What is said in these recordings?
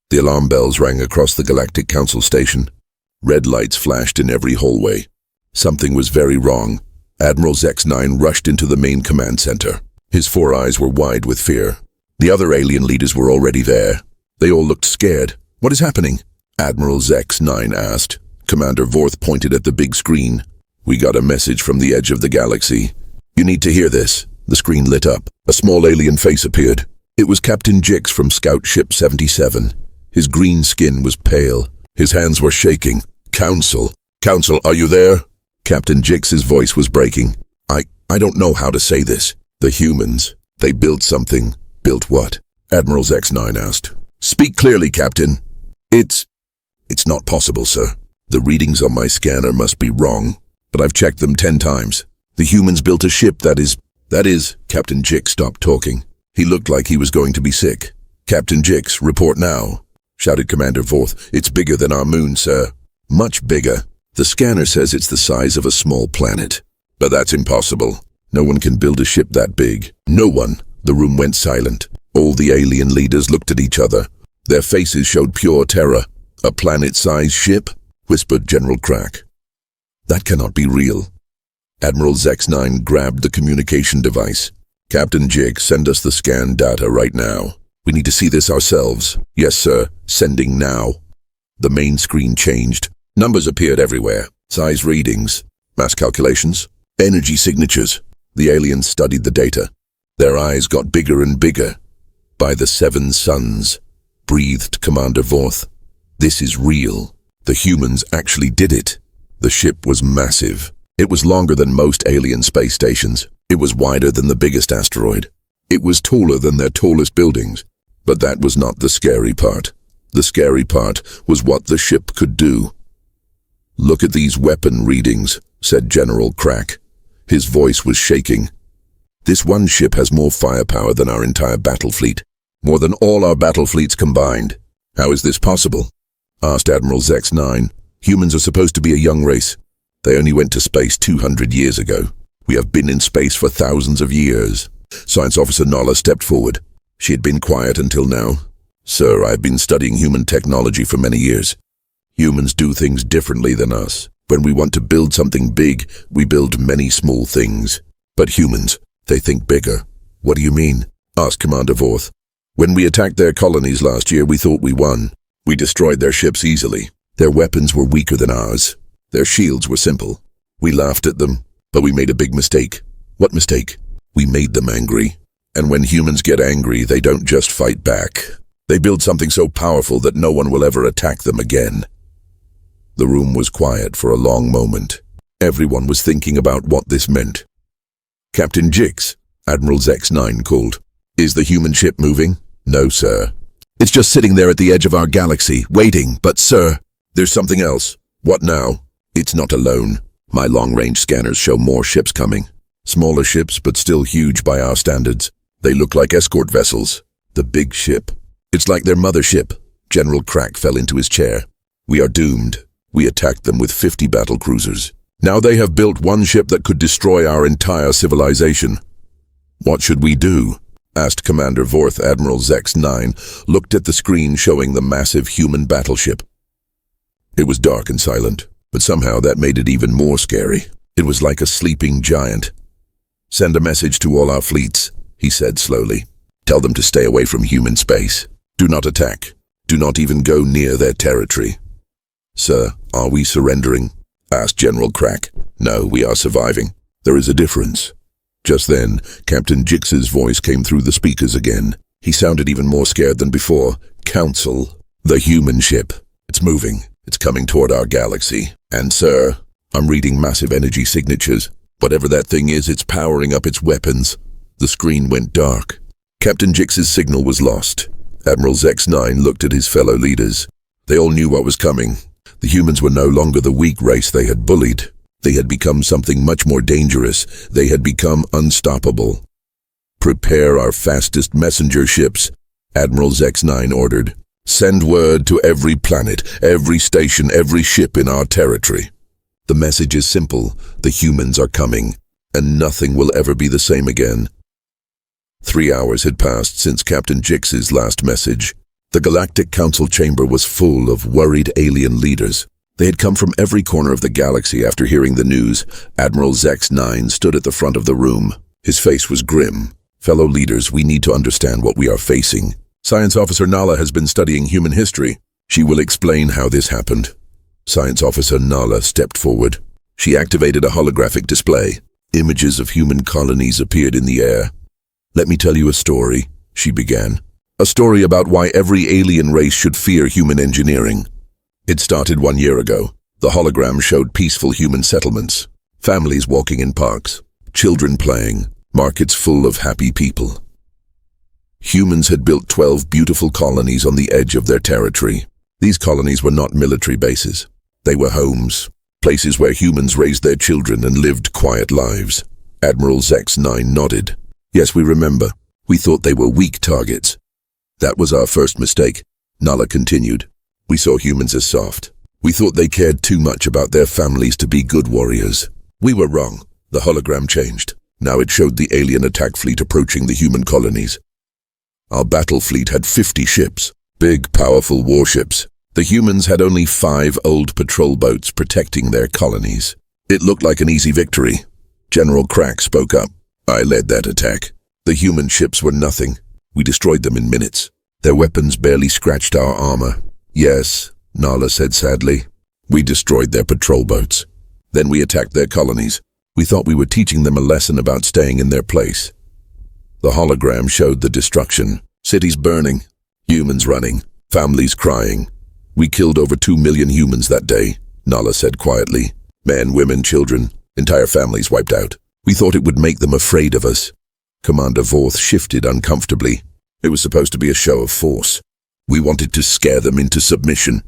The alarm bells rang across the Galactic Council station. Red lights flashed in every hallway. Something was very wrong. Admiral Zex-9 rushed into the main command center. His 4 eyes were wide with fear. The other alien leaders were already there. They all looked scared. "What is happening?" Admiral Zex-9 asked. Commander Vorth pointed at the big screen. "We got a message from the edge of the galaxy. You need to hear this." The screen lit up. A small alien face appeared. It was Captain Jix from Scout Ship 77. His green skin was pale. His hands were shaking. "Council. Council, are you there?" Captain Jix's voice was breaking. I don't know how to say this. The humans, they built something." "Built what?" Admiral Zex-9 asked. "Speak clearly, Captain." It's not possible, sir. The readings on my scanner must be wrong, but I've checked them 10 times. The humans built a ship that is, Captain Jix stopped talking. He looked like he was going to be sick. "Captain Jix, report now," shouted Commander Vorth. "It's bigger than our moon, sir. Much bigger. The scanner says it's the size of a small planet. But that's impossible. No one can build a ship that big. No one." The room went silent. All the alien leaders looked at each other. Their faces showed pure terror. "A planet-sized ship?" whispered General Crack. "That cannot be real." Admiral Zex-9 grabbed the communication device. "Captain Jig, send us the scan data right now. We need to see this ourselves." "Yes, sir. Sending now." The main screen changed. Numbers appeared everywhere. Size readings, mass calculations, energy signatures. The aliens studied the data. Their eyes got bigger and bigger. "By the 7 suns," breathed Commander Vorth. "This is real. The humans actually did it." The ship was massive. It was longer than most alien space stations. It was wider than the biggest asteroid. It was taller than their tallest buildings. But that was not the scary part. The scary part was what the ship could do. "Look at these weapon readings," said General Crack. His voice was shaking. "This one ship has more firepower than our entire battle fleet. More than all our battle fleets combined." "How is this possible?" asked Admiral Zex-9. "Humans are supposed to be a young race. They only went to space 200 years ago. We have been in space for thousands of years." Science Officer Nala stepped forward. She had been quiet until now. "Sir, I've been studying human technology for many years. Humans do things differently than us. When we want to build something big, we build many small things. But humans, they think bigger." "What do you mean?" asked Commander Vorth. "When we attacked their colonies last year, we thought we won. We destroyed their ships easily. Their weapons were weaker than ours. Their shields were simple. We laughed at them, but we made a big mistake." "What mistake?" "We made them angry. And when humans get angry, they don't just fight back. They build something so powerful that no one will ever attack them again." The room was quiet for a long moment. Everyone was thinking about what this meant. "Captain Jix," Admiral Zex-9 called. "Is the human ship moving?" "No, sir. It's just sitting there at the edge of our galaxy, waiting. But, sir, there's something else." "What now?" "It's not alone. My long-range scanners show more ships coming. Smaller ships, but still huge by our standards. They look like escort vessels. The big ship. It's like their mothership." General Crack fell into his chair. "We are doomed. We attacked them with 50 battle cruisers. Now they have built one ship that could destroy our entire civilization." "What should we do?" asked Commander Vorth. Admiral Zex-9 looked at the screen showing the massive human battleship. It was dark and silent, but somehow that made it even more scary. It was like a sleeping giant. "Send a message to all our fleets," he said slowly. "Tell them to stay away from human space. Do not attack. Do not even go near their territory." "Sir, are we surrendering?" asked General Crack. "No, we are surviving. There is a difference." Just then, Captain Jix's voice came through the speakers again. He sounded even more scared than before. "Council, the human ship. It's moving. It's coming toward our galaxy. And, sir, I'm reading massive energy signatures. Whatever that thing is, it's powering up its weapons." The screen went dark. Captain Jix's signal was lost. Admiral Zex-9 looked at his fellow leaders. They all knew what was coming. The humans were no longer the weak race they had bullied. They had become something much more dangerous. They had become unstoppable. "Prepare our fastest messenger ships," Admiral Zex-9 ordered. "Send word to every planet, every station, every ship in our territory. The message is simple. The humans are coming, and nothing will ever be the same again." 3 hours had passed since Captain Jix's last message. The Galactic Council chamber was full of worried alien leaders. They had come from every corner of the galaxy after hearing the news. Admiral Zex-9 stood at the front of the room. His face was grim. "Fellow leaders, we need to understand what we are facing. Science Officer Nala has been studying human history. She will explain how this happened." Science Officer Nala stepped forward. She activated a holographic display. Images of human colonies appeared in the air. "Let me tell you a story," she began. "A story about why every alien race should fear human engineering. It started 1 year ago. The hologram showed peaceful human settlements, families walking in parks, children playing, markets full of happy people. Humans had built 12 beautiful colonies on the edge of their territory. These colonies were not military bases. They were homes, places where humans raised their children and lived quiet lives." Admiral Zex-9 nodded. "Yes, we remember. We thought they were weak targets. That was our first mistake," Nala continued. "We saw humans as soft. We thought they cared too much about their families to be good warriors. We were wrong." The hologram changed. Now it showed the alien attack fleet approaching the human colonies. Our battle fleet had 50 ships, big, powerful warships. The humans had only 5 old patrol boats protecting their colonies. It looked like an easy victory. General Crack spoke up. "I led that attack. The human ships were nothing. We destroyed them in minutes. Their weapons barely scratched our armor." "Yes," Nala said sadly. "We destroyed their patrol boats. Then we attacked their colonies. We thought we were teaching them a lesson about staying in their place." The hologram showed the destruction. Cities burning, humans running, families crying. "We killed over 2 million humans that day," Nala said quietly. "Men, women, children, entire families wiped out. We thought it would make them afraid of us." Commander Vorth shifted uncomfortably. "It was supposed to be a show of force. We wanted to scare them into submission.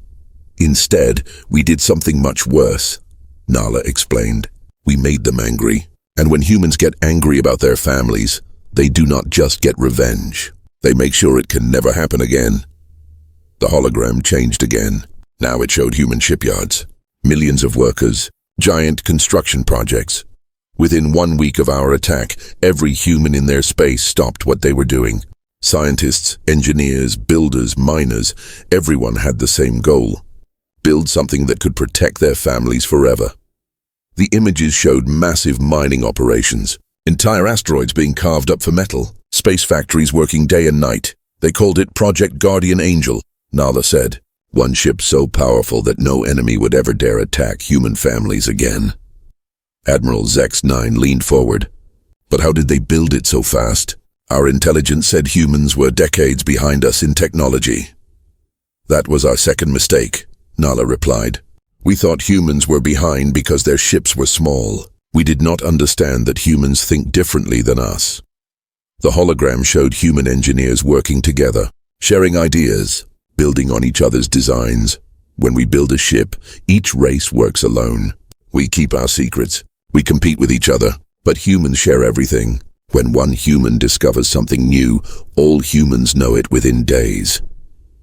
Instead, we did something much worse," Nala explained. "We made them angry. And when humans get angry about their families, they do not just get revenge. They make sure it can never happen again." The hologram changed again. Now it showed human shipyards, millions of workers, giant construction projects. Within 1 week of our attack, every human in their space stopped what they were doing. Scientists, engineers, builders, miners, everyone had the same goal: build something that could protect their families forever. The images showed massive mining operations, entire asteroids being carved up for metal, space factories working day and night. They called it Project Guardian Angel, Nala said. "One ship so powerful that no enemy would ever dare attack human families again." Admiral Zex-9 leaned forward. "But how did they build it so fast? Our intelligence said humans were decades behind us in technology." "That was our second mistake," Nala replied. "We thought humans were behind because their ships were small. We did not understand that humans think differently than us." The hologram showed human engineers working together, sharing ideas, building on each other's designs. "When we build a ship, each race works alone. We keep our secrets. We compete with each other, but humans share everything. When one human discovers something new, all humans know it within days."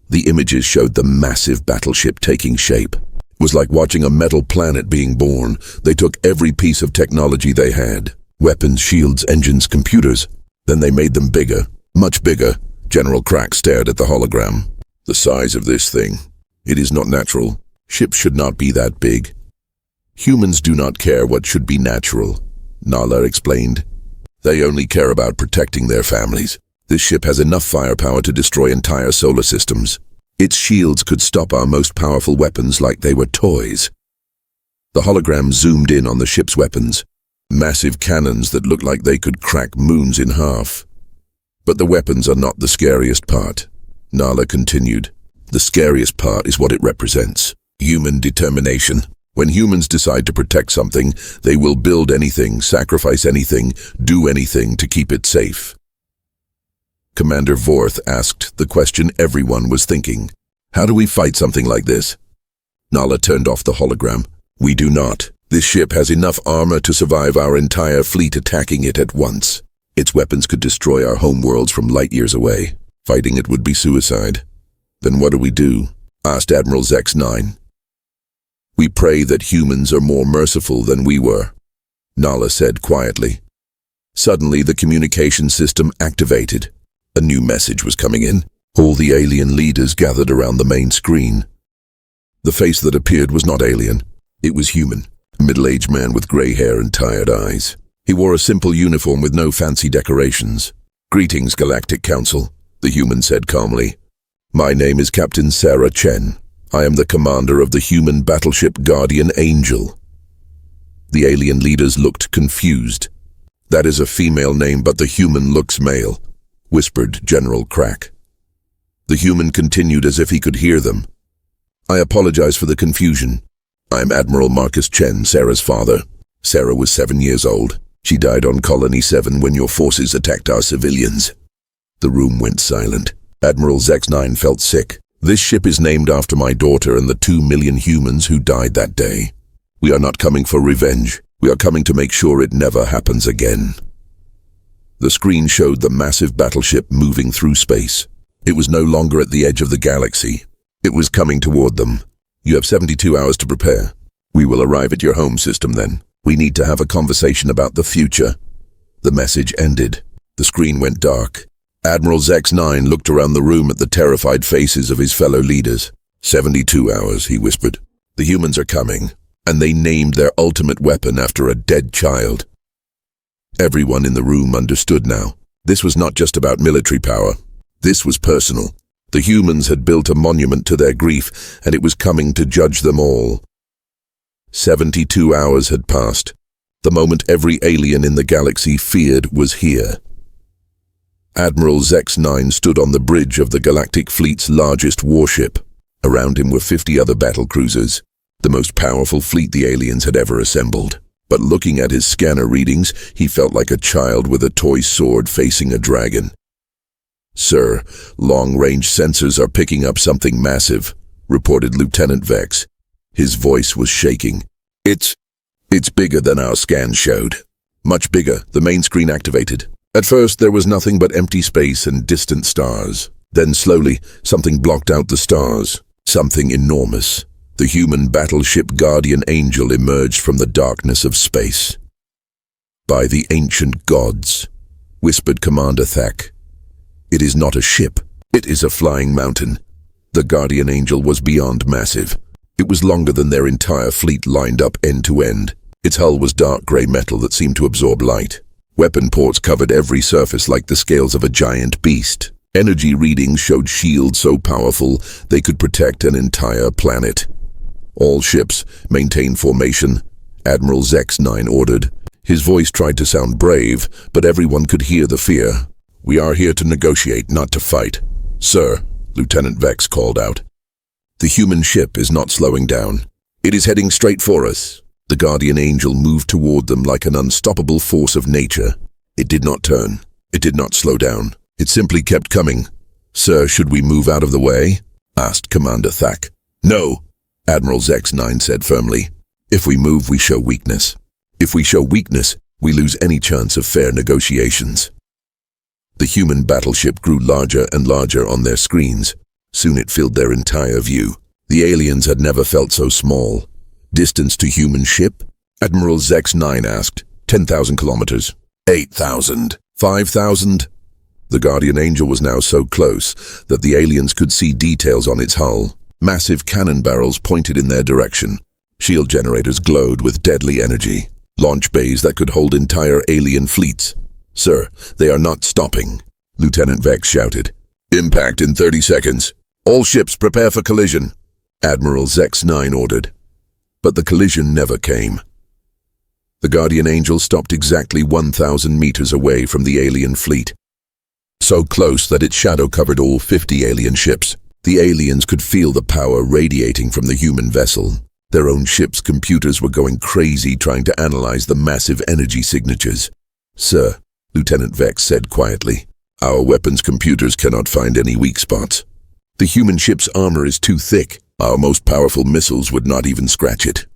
The images showed the massive battleship taking shape. It was like watching a metal planet being born. They took every piece of technology they had: weapons, shields, engines, computers. Then they made them bigger, much bigger. General Crack stared at the hologram. "The size of this thing. It is not natural. Ships should not be that big." "Humans do not care what should be natural," Nala explained. "They only care about protecting their families. This ship has enough firepower to destroy entire solar systems. Its shields could stop our most powerful weapons like they were toys." The hologram zoomed in on the ship's weapons. Massive cannons that looked like they could crack moons in half. "But the weapons are not the scariest part," Nala continued. "The scariest part is what it represents: human determination. When humans decide to protect something, they will build anything, sacrifice anything, do anything to keep it safe." Commander Vorth asked the question everyone was thinking. "How do we fight something like this?" Nala turned off the hologram. "We do not. This ship has enough armor to survive our entire fleet attacking it at once. Its weapons could destroy our homeworlds from light years away. Fighting it would be suicide." "Then what do we do?" asked Admiral Zex-9. "We pray that humans are more merciful than we were," Nala said quietly. Suddenly, the communication system activated. A new message was coming in. All the alien leaders gathered around the main screen. The face that appeared was not alien. It was human, a middle-aged man with gray hair and tired eyes. He wore a simple uniform with no fancy decorations. "Greetings, Galactic Council," the human said calmly. "My name is Captain Sarah Chen. I am the commander of the human battleship Guardian Angel." The alien leaders looked confused. "That is a female name, but the human looks male," whispered General Crack. The human continued as if he could hear them. "I apologize for the confusion. I'm Admiral Marcus Chen, Sarah's father. Sarah was 7 years old. She died on Colony 7 when your forces attacked our civilians." The room went silent. Admiral Zex-9 felt sick. "This ship is named after my daughter and the 2 million humans who died that day. We are not coming for revenge. We are coming to make sure it never happens again." The screen showed the massive battleship moving through space. It was no longer at the edge of the galaxy. It was coming toward them. "You have 72 hours to prepare. We will arrive at your home system then. We need to have a conversation about the future." The message ended. The screen went dark. Admiral Zex-9 looked around the room at the terrified faces of his fellow leaders. 72 hours, he whispered. "The humans are coming, and they named their ultimate weapon after a dead child." Everyone in the room understood now. This was not just about military power. This was personal. The humans had built a monument to their grief, and it was coming to judge them all. 72 hours had passed. The moment every alien in the galaxy feared was here. Admiral Zex-9 stood on the bridge of the Galactic Fleet's largest warship. Around him were 50 other battlecruisers, the most powerful fleet the aliens had ever assembled. But looking at his scanner readings, he felt like a child with a toy sword facing a dragon. "Sir, long-range sensors are picking up something massive," reported Lieutenant Vex. His voice was shaking. It's bigger than our scans showed. Much bigger," the main screen activated. At first, there was nothing but empty space and distant stars. Then slowly, something blocked out the stars. Something enormous. The human battleship Guardian Angel emerged from the darkness of space. "By the ancient gods," whispered Commander Thak. "It is not a ship. It is a flying mountain." The Guardian Angel was beyond massive. It was longer than their entire fleet lined up end to end. Its hull was dark gray metal that seemed to absorb light. Weapon ports covered every surface like the scales of a giant beast. Energy readings showed shields so powerful they could protect an entire planet. "All ships, maintain formation," Admiral Zex-9 ordered. His voice tried to sound brave, but everyone could hear the fear. "We are here to negotiate, not to fight." "Sir," Lieutenant Vex called out. "The human ship is not slowing down. It is heading straight for us." The Guardian Angel moved toward them like an unstoppable force of nature. It did not turn. It did not slow down. It simply kept coming. "Sir, should we move out of the way?" asked Commander Thak. "No," Admiral Zex-9 said firmly. "If we move, we show weakness. If we show weakness, we lose any chance of fair negotiations." The human battleship grew larger and larger on their screens. Soon it filled their entire view. The aliens had never felt so small. "Distance to human ship?" Admiral Zex-9 asked. 10,000 kilometers. 8,000. 5,000. The Guardian Angel was now so close that the aliens could see details on its hull. Massive cannon barrels pointed in their direction. Shield generators glowed with deadly energy. Launch bays that could hold entire alien fleets. "Sir, they are not stopping," Lieutenant Vex shouted. "Impact in 30 seconds. All ships prepare for collision," Admiral Zex-9 ordered. But the collision never came. The Guardian Angel stopped exactly 1,000 meters away from the alien fleet. So close that its shadow covered all 50 alien ships. The aliens could feel the power radiating from the human vessel. Their own ship's computers were going crazy trying to analyze the massive energy signatures. "Sir," Lieutenant Vex said quietly, "our weapons computers cannot find any weak spots. The human ship's armor is too thick. Our most powerful missiles would not even scratch it."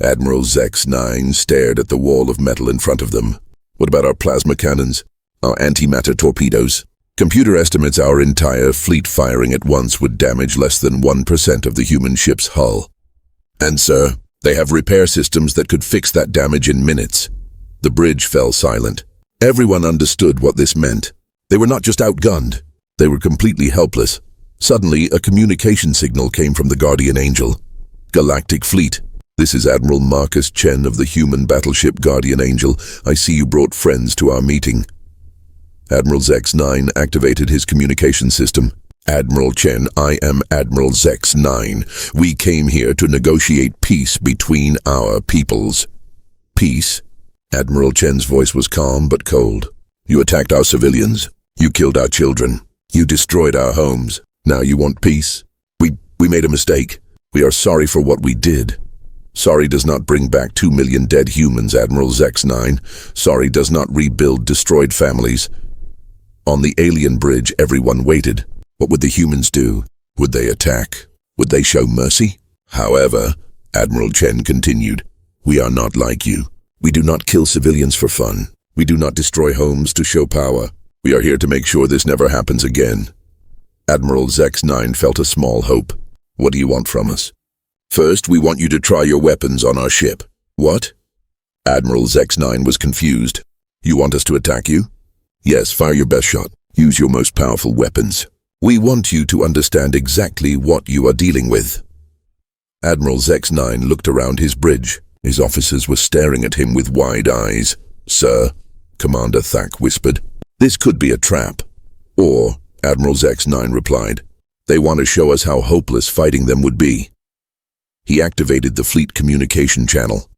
Admiral Zex-9 stared at the wall of metal in front of them. "What about our plasma cannons? Our antimatter torpedoes? Computer estimates our entire fleet firing at once would damage less than 1% of the human ship's hull. And sir, they have repair systems that could fix that damage in minutes." The bridge fell silent. Everyone understood what this meant. They were not just outgunned. They were completely helpless. Suddenly, a communication signal came from the Guardian Angel. Galactic Fleet. This is Admiral Marcus Chen of the human battleship Guardian Angel. I see you brought friends to our meeting. Admiral Zex-9 activated his communication system. Admiral Chen, I am Admiral Zex-9. We came here to negotiate peace between our peoples. Peace? Admiral Chen's voice was calm but cold. You attacked our civilians. You killed our children. You destroyed our homes. Now you want peace? We made a mistake. We are sorry for what we did. Sorry does not bring back 2 million dead humans, Admiral Zex-9. Sorry does not rebuild destroyed families. On the alien bridge, everyone waited. What would the humans do? Would they attack? Would they show mercy? However, Admiral Chen continued, we are not like you. We do not kill civilians for fun. We do not destroy homes to show power. We are here to make sure this never happens again. Admiral Zex-9 felt a small hope. What do you want from us? First, we want you to try your weapons on our ship. What? Admiral Zex-9 was confused. You want us to attack you? Yes, fire your best shot. Use your most powerful weapons. We want you to understand exactly what you are dealing with. Admiral Zex-9 looked around his bridge. His officers were staring at him with wide eyes. Sir, Commander Thak whispered, this could be a trap. Or, Admiral Zex-9 replied, they want to show us how hopeless fighting them would be. He activated the fleet communication channel.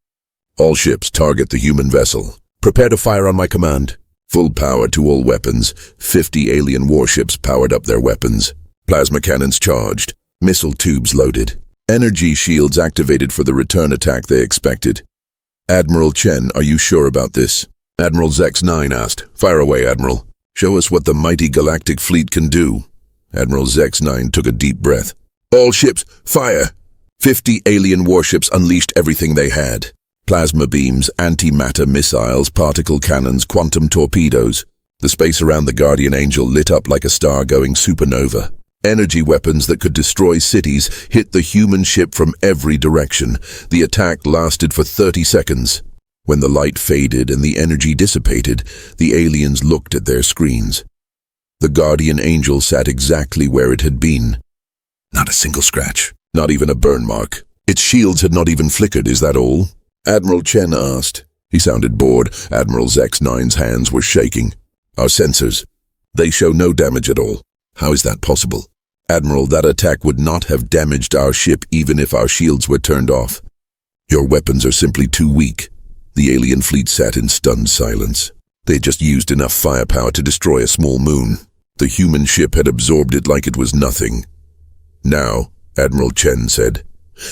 All ships target the human vessel. Prepare to fire on my command. Full power to all weapons. 50 alien warships powered up their weapons. Plasma cannons charged. Missile tubes loaded. Energy shields activated for the return attack they expected. Admiral Chen, are you sure about this? Admiral Zex-9 asked. Fire away, Admiral. Show us what the mighty Galactic Fleet can do. Admiral Zex-9 took a deep breath. All ships, fire! 50 alien warships unleashed everything they had. Plasma beams, antimatter missiles, particle cannons, quantum torpedoes. The space around the Guardian Angel lit up like a star-going supernova. Energy weapons that could destroy cities hit the human ship from every direction. The attack lasted for 30 seconds. When the light faded and the energy dissipated, the aliens looked at their screens. The Guardian Angel sat exactly where it had been. Not a single scratch, not even a burn mark. Its shields had not even flickered, is that all? Admiral Chen asked. He sounded bored. Admiral Zex-9's hands were shaking. Our sensors, they show no damage at all. How is that possible? Admiral, that attack would not have damaged our ship even if our shields were turned off. Your weapons are simply too weak. The alien fleet sat in stunned silence. They had just used enough firepower to destroy a small moon. The human ship had absorbed it like it was nothing. Now, Admiral Chen said,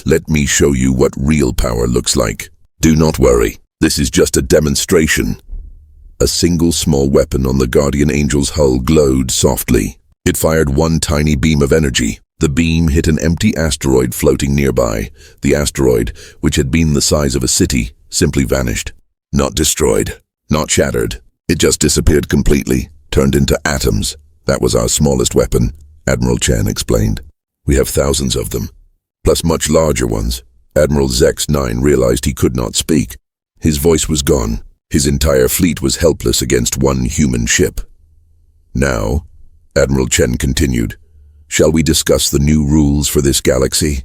let me show you what real power looks like. Do not worry, this is just a demonstration. A single small weapon on the Guardian Angel's hull glowed softly. It fired one tiny beam of energy. The beam hit an empty asteroid floating nearby. The asteroid, which had been the size of a city, simply vanished. Not destroyed, not shattered. It just disappeared completely, turned into atoms. That was our smallest weapon, Admiral Chen explained. We have thousands of them, plus much larger ones. Admiral Zex-9 realized he could not speak. His voice was gone. His entire fleet was helpless against one human ship. Now, Admiral Chen continued, shall we discuss the new rules for this galaxy?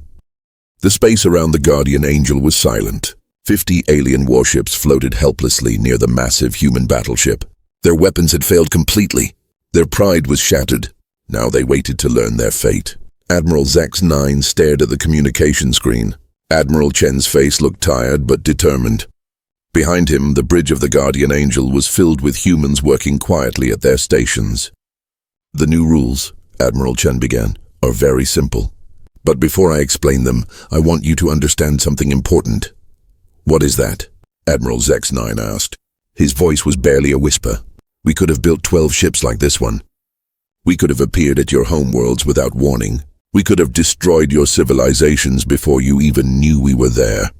The space around the Guardian Angel was silent. 50 alien warships floated helplessly near the massive human battleship. Their weapons had failed completely. Their pride was shattered. Now they waited to learn their fate. Admiral Zex-9 stared at the communication screen. Admiral Chen's face looked tired but determined. Behind him, the bridge of the Guardian Angel was filled with humans working quietly at their stations. The new rules, Admiral Chen began, are very simple. But before I explain them, I want you to understand something important. What is that? Admiral Zex-9 asked. His voice was barely a whisper. We could have built 12 ships like this one. We could have appeared at your homeworlds without warning. We could have destroyed your civilizations before you even knew we were there.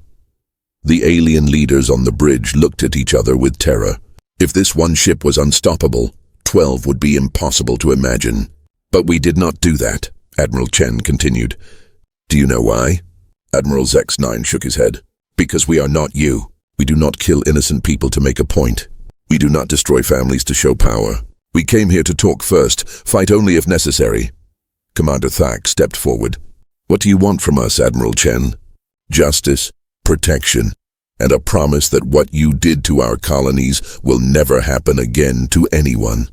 The alien leaders on the bridge looked at each other with terror. If this one ship was unstoppable, 12 would be impossible to imagine. But we did not do that, Admiral Chen continued. Do you know why? Admiral Zex-9 shook his head. Because we are not you. We do not kill innocent people to make a point. We do not destroy families to show power. We came here to talk first, fight only if necessary. Commander Thak stepped forward. What do you want from us, Admiral Chen? Justice, protection, and a promise that what you did to our colonies will never happen again to anyone.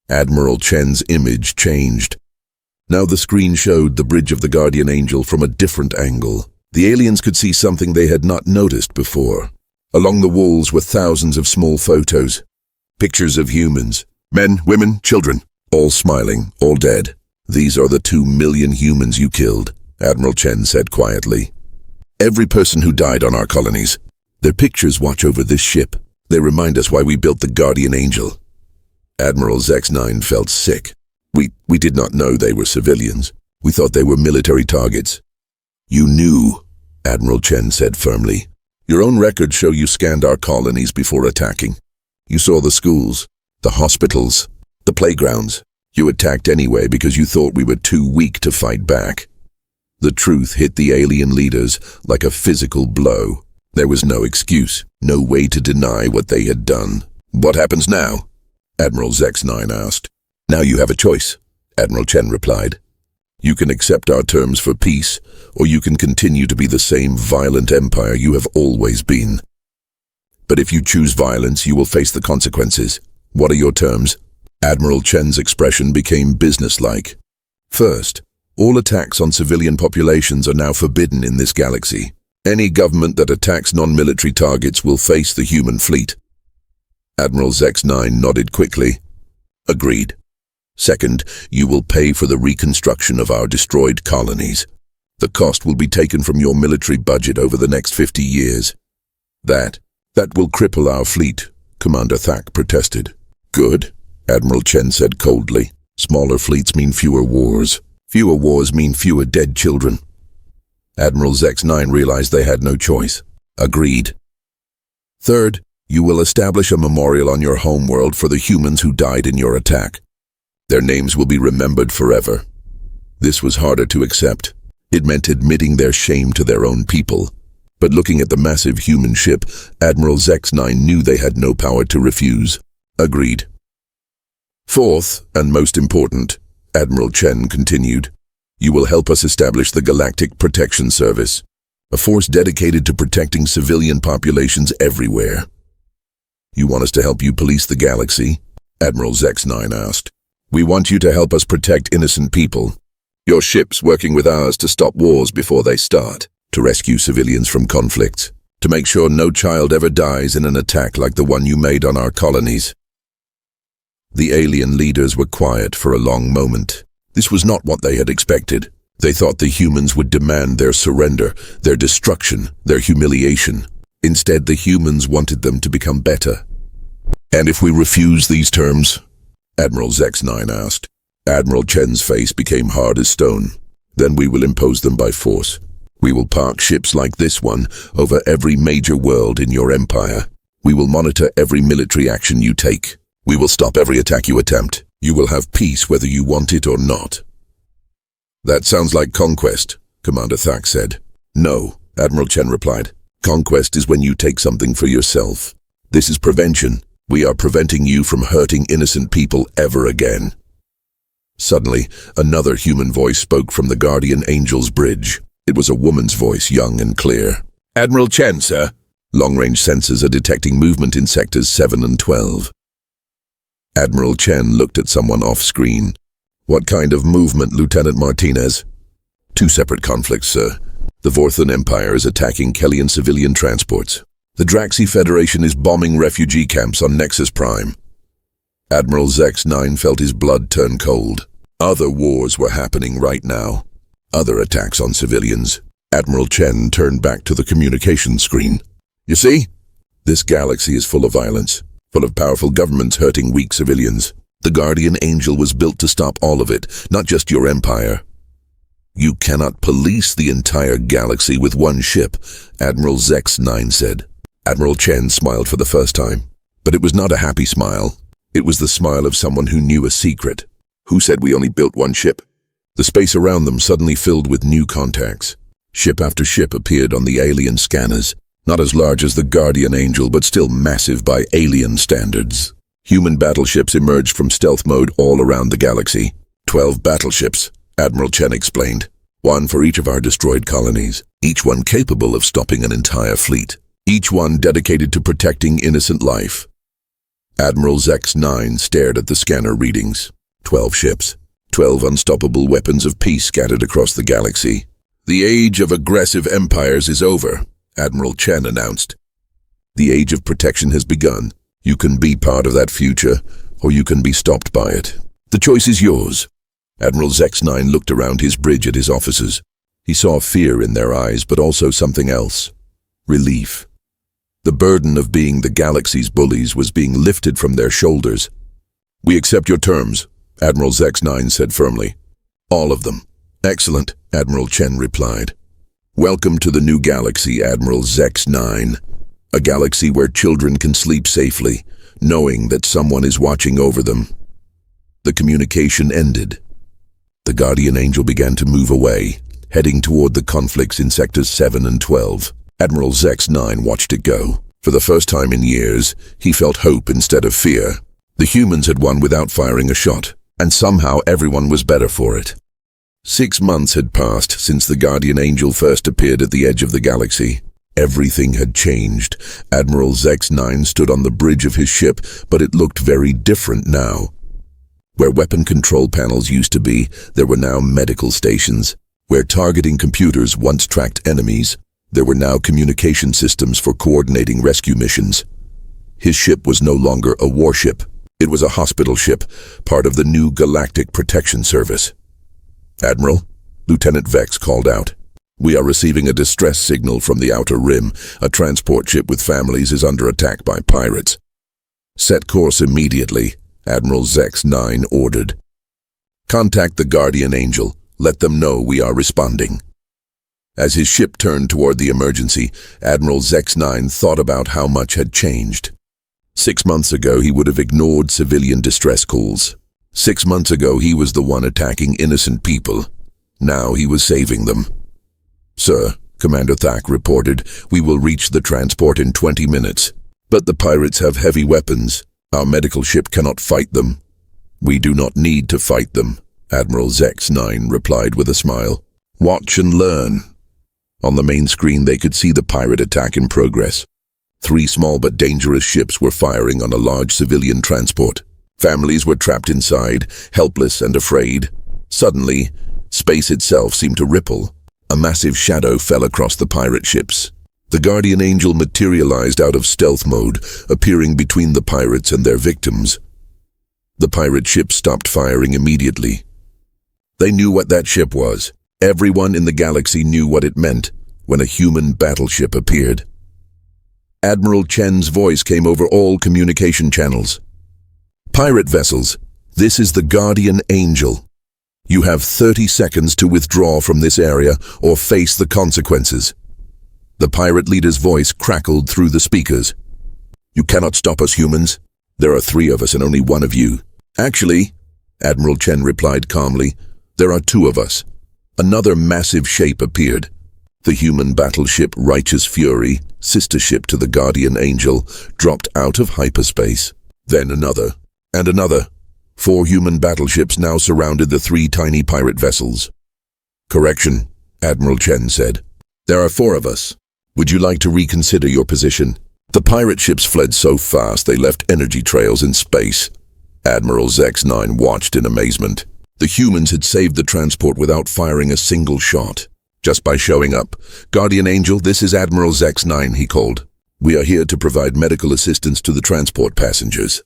Admiral Chen's image changed. Now the screen showed the bridge of the Guardian Angel from a different angle. The aliens could see something they had not noticed before. Along the walls were thousands of small photos. Pictures of humans. Men, women, children. All smiling, all dead. These are the 2 million humans you killed, Admiral Chen said quietly. Every person who died on our colonies. Their pictures watch over this ship. They remind us why we built the Guardian Angel. Admiral X9 felt sick. We did not know they were civilians. We thought they were military targets. You knew, Admiral Chen said firmly. Your own records show you scanned our colonies before attacking. You saw the schools, the hospitals, the playgrounds. You attacked anyway because you thought we were too weak to fight back. The truth hit the alien leaders like a physical blow. There was no excuse, no way to deny what they had done. What happens now? Admiral X9 asked. Now you have a choice, Admiral Chen replied. You can accept our terms for peace, or you can continue to be the same violent empire you have always been. But if you choose violence, you will face the consequences. What are your terms? Admiral Chen's expression became businesslike. First, all attacks on civilian populations are now forbidden in this galaxy. Any government that attacks non-military targets will face the human fleet. Admiral X9 nodded quickly. Agreed. Second, you will pay for the reconstruction of our destroyed colonies. The cost will be taken from your military budget over the next 50 years. That will cripple our fleet, Commander Thak protested. Good, Admiral Chen said coldly. Smaller fleets mean fewer wars. Fewer wars mean fewer dead children. Admiral X9 realized they had no choice. Agreed. Third, you will establish a memorial on your homeworld for the humans who died in your attack. Their names will be remembered forever. This was harder to accept. It meant admitting their shame to their own people. But looking at the massive human ship, Admiral X9 knew they had no power to refuse. Agreed. Fourth, and most important, Admiral Chen continued, you will help us establish the Galactic Protection Service, a force dedicated to protecting civilian populations everywhere. You want us to help you police the galaxy? Admiral X9 asked. We want you to help us protect innocent people. Your ships working with ours to stop wars before they start, to rescue civilians from conflicts, to make sure no child ever dies in an attack like the one you made on our colonies. The alien leaders were quiet for a long moment. This was not what they had expected. They thought the humans would demand their surrender, their destruction, their humiliation. Instead, the humans wanted them to become better. And if we refuse these terms? Admiral X9 asked. Admiral Chen's face became hard as stone. Then we will impose them by force. We will park ships like this one over every major world in your empire. We will monitor every military action you take. We will stop every attack you attempt. You will have peace whether you want it or not. That sounds like conquest, Commander Thak said. No, Admiral Chen replied. Conquest is when you take something for yourself. This is prevention. We are preventing you from hurting innocent people ever again. Suddenly, another human voice spoke from the Guardian Angel's bridge. It was a woman's voice, young and clear. Admiral Chen, sir. Long-range sensors are detecting movement in sectors 7 and 12. Admiral Chen looked at someone off-screen. What kind of movement, Lieutenant Martinez? 2 separate conflicts, sir. The Vorthan Empire is attacking Kellian civilian transports. The Draxi Federation is bombing refugee camps on Nexus Prime. Admiral X9 felt his blood turn cold. Other wars were happening right now. Other attacks on civilians. Admiral Chen turned back to the communication screen. You see? This galaxy is full of violence, full of powerful governments hurting weak civilians. The Guardian Angel was built to stop all of it, not just your empire. You cannot police the entire galaxy with one ship, Admiral X9 said. Admiral Chen smiled for the first time, but it was not a happy smile. It was the smile of someone who knew a secret. Who said we only built one ship? The space around them suddenly filled with new contacts. Ship after ship appeared on the alien scanners, not as large as the Guardian Angel, but still massive by alien standards. Human battleships emerged from stealth mode all around the galaxy. 12 battleships, Admiral Chen explained. One for each of our destroyed colonies, each one capable of stopping an entire fleet, each one dedicated to protecting innocent life. Admiral X9 stared at the scanner readings. 12 ships, 12 unstoppable weapons of peace scattered across the galaxy. The age of aggressive empires is over, Admiral Chen announced. The age of protection has begun. You can be part of that future, or you can be stopped by it. The choice is yours. Admiral X9 looked around his bridge at his officers. He saw fear in their eyes, but also something else. Relief. The burden of being the galaxy's bullies was being lifted from their shoulders. We accept your terms, Admiral X9 said firmly. All of them. Excellent, Admiral Chen replied. Welcome to the new galaxy, Admiral X9. A galaxy where children can sleep safely, knowing that someone is watching over them. The communication ended. The Guardian Angel began to move away, heading toward the conflicts in Sectors 7 and 12. Admiral X9 watched it go. For the first time in years, he felt hope instead of fear. The humans had won without firing a shot, and somehow everyone was better for it. 6 months had passed since the Guardian Angel first appeared at the edge of the galaxy. Everything had changed. Admiral X9 stood on the bridge of his ship, but it looked very different now. Where weapon control panels used to be, there were now medical stations. Where targeting computers once tracked enemies, there were now communication systems for coordinating rescue missions. His ship was no longer a warship. It was a hospital ship, part of the new Galactic Protection Service. Admiral, Lieutenant Vex called out. We are receiving a distress signal from the Outer Rim. A transport ship with families is under attack by pirates. Set course immediately, Admiral X9 ordered. Contact the Guardian Angel. Let them know we are responding. As his ship turned toward the emergency, Admiral X9 thought about how much had changed. 6 months ago, he would have ignored civilian distress calls. 6 months ago, he was the one attacking innocent people. Now he was saving them. Sir, Commander Thak reported, we will reach the transport in 20 minutes. But the pirates have heavy weapons. Our medical ship cannot fight them. We do not need to fight them, Admiral X9 replied with a smile. Watch and learn. On the main screen, they could see the pirate attack in progress. 3 small but dangerous ships were firing on a large civilian transport. Families were trapped inside, helpless and afraid. Suddenly, space itself seemed to ripple. A massive shadow fell across the pirate ships. The Guardian Angel materialized out of stealth mode, appearing between the pirates and their victims. The pirate ship stopped firing immediately. They knew what that ship was. Everyone in the galaxy knew what it meant when a human battleship appeared. Admiral Chen's voice came over all communication channels. Pirate vessels, this is the Guardian Angel. You have 30 seconds to withdraw from this area or face the consequences. The pirate leader's voice crackled through the speakers. You cannot stop us, humans. There are 3 of us and only 1 of you. Actually, Admiral Chen replied calmly, there are 2 of us. Another massive shape appeared. The human battleship Righteous Fury, sister ship to the Guardian Angel, dropped out of hyperspace. Then another, and another. 4 human battleships now surrounded the 3 tiny pirate vessels. Correction, Admiral Chen said. There are 4 of us. Would you like to reconsider your position? The pirate ships fled so fast they left energy trails in space. Admiral X9 watched in amazement. The humans had saved the transport without firing a single shot. Just by showing up. Guardian Angel, this is Admiral X9, he called. We are here to provide medical assistance to the transport passengers.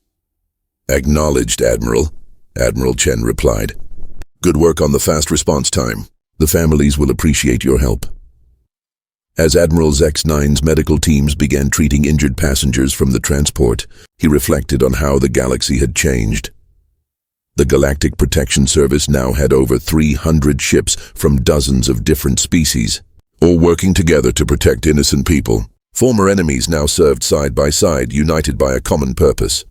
Acknowledged, Admiral, Admiral Chen replied. Good work on the fast response time. The families will appreciate your help. As Admiral X9's medical teams began treating injured passengers from the transport, he reflected on how the galaxy had changed. The Galactic Protection Service now had over 300 ships from dozens of different species, all working together to protect innocent people. Former enemies now served side by side, united by a common purpose.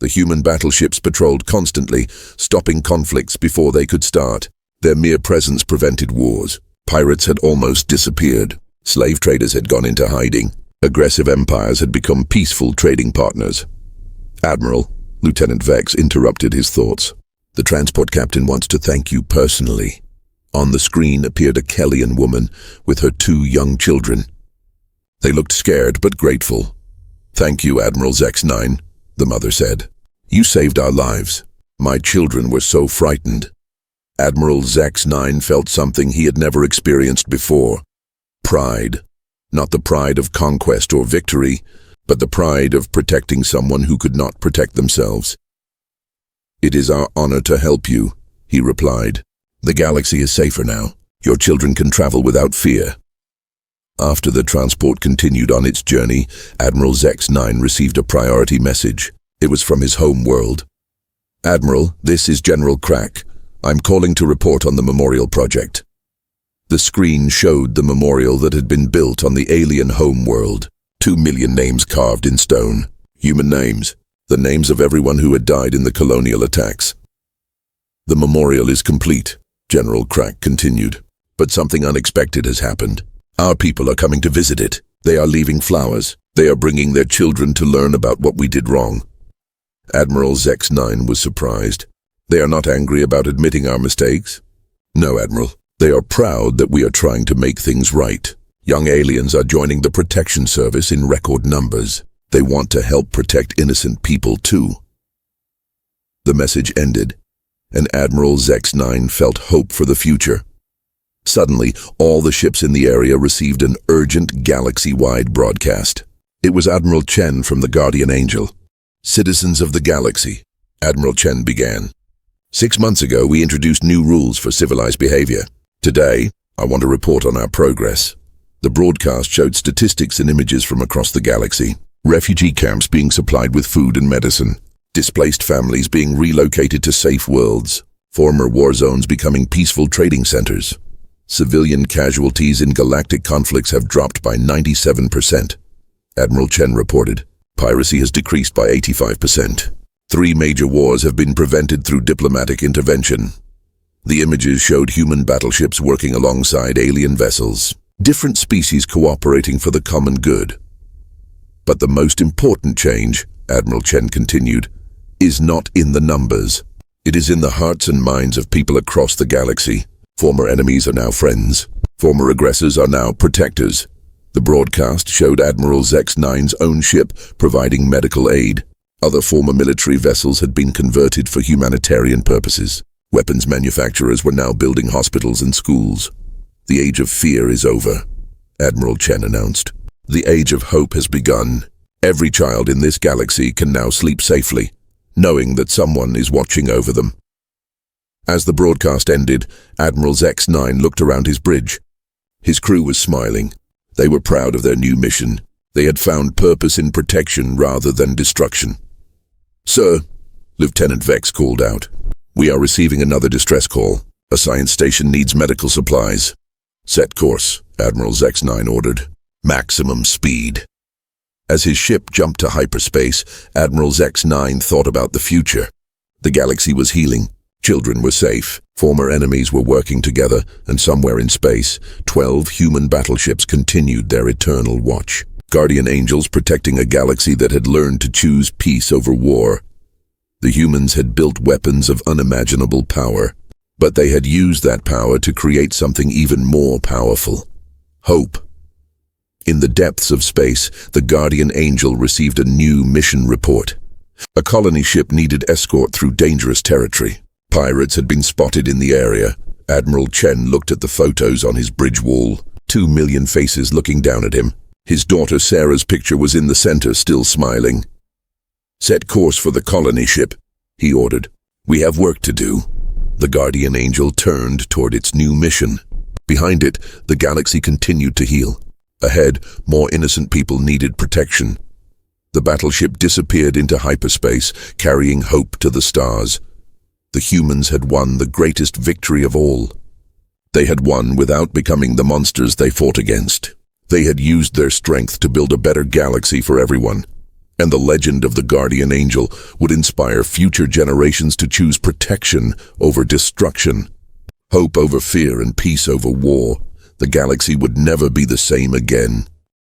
The human battleships patrolled constantly, stopping conflicts before they could start. Their mere presence prevented wars. Pirates had almost disappeared. Slave traders had gone into hiding. Aggressive empires had become peaceful trading partners. Admiral, Lieutenant Vex interrupted his thoughts. The transport captain wants to thank you personally. On the screen appeared a Kellian woman with her 2 young children. They looked scared but grateful. Thank you, Admiral X9, the mother said. You saved our lives. My children were so frightened. Admiral X9 felt something he had never experienced before. Pride. Not the pride of conquest or victory, but the pride of protecting someone who could not protect themselves. It is our honor to help you, he replied. The galaxy is safer now. Your children can travel without fear. After the transport continued on its journey, Admiral X9 received a priority message. It was from his home world. Admiral, this is General Crack. I'm calling to report on the memorial project. The screen showed the memorial that had been built on the alien home world. 2 million names carved in stone. Human names. The names of everyone who had died in the colonial attacks. The memorial is complete, General Crack continued. But something unexpected has happened. Our people are coming to visit it. They are leaving flowers. They are bringing their children to learn about what we did wrong. Admiral X9 was surprised. They are not angry about admitting our mistakes? No, Admiral. They are proud that we are trying to make things right. Young aliens are joining the protection service in record numbers. They want to help protect innocent people too. The message ended, and Admiral X9 felt hope for the future. Suddenly, all the ships in the area received an urgent galaxy-wide broadcast. It was Admiral Chen from the Guardian Angel. Citizens of the galaxy, Admiral Chen began. 6 months ago, we introduced new rules for civilized behavior. Today, I want to report on our progress. The broadcast showed statistics and images from across the galaxy. Refugee camps being supplied with food and medicine. Displaced families being relocated to safe worlds. Former war zones becoming peaceful trading centers. Civilian casualties in galactic conflicts have dropped by 97%. Admiral Chen reported. Piracy has decreased by 85%. 3 major wars have been prevented through diplomatic intervention. The images showed human battleships working alongside alien vessels. Different species cooperating for the common good. But the most important change, Admiral Chen continued, is not in the numbers. It is in the hearts and minds of people across the galaxy. Former enemies are now friends. Former aggressors are now protectors. The broadcast showed Admiral X9's own ship providing medical aid. Other former military vessels had been converted for humanitarian purposes. Weapons manufacturers were now building hospitals and schools. The age of fear is over, Admiral Chen announced. The age of hope has begun. Every child in this galaxy can now sleep safely, knowing that someone is watching over them. As the broadcast ended, Admiral X9 looked around his bridge. His crew was smiling. They were proud of their new mission. They had found purpose in protection rather than destruction. Sir, Lieutenant Vex called out. We are receiving another distress call. A science station needs medical supplies. Set course, Admiral X9 ordered. Maximum speed. As his ship jumped to hyperspace, Admiral X9 thought about the future. The galaxy was healing. Children were safe. Former enemies were working together, and somewhere in space, 12 human battleships continued their eternal watch. Guardian angels protecting a galaxy that had learned to choose peace over war. The humans had built weapons of unimaginable power, but they had used that power to create something even more powerful. Hope. In the depths of space, the Guardian Angel received a new mission report. A colony ship needed escort through dangerous territory. Pirates had been spotted in the area. Admiral Chen looked at the photos on his bridge wall. 2 million faces looking down at him. His daughter Sarah's picture was in the center, still smiling. Set course for the colony ship, he ordered. We have work to do. The Guardian Angel turned toward its new mission. Behind it, the galaxy continued to heal. Ahead, more innocent people needed protection. The battleship disappeared into hyperspace, carrying hope to the stars. The humans had won the greatest victory of all. They had won without becoming the monsters they fought against. They had used their strength to build a better galaxy for everyone. And the legend of the Guardian Angel would inspire future generations to choose protection over destruction. Hope over fear and peace over war. The galaxy would never be the same again.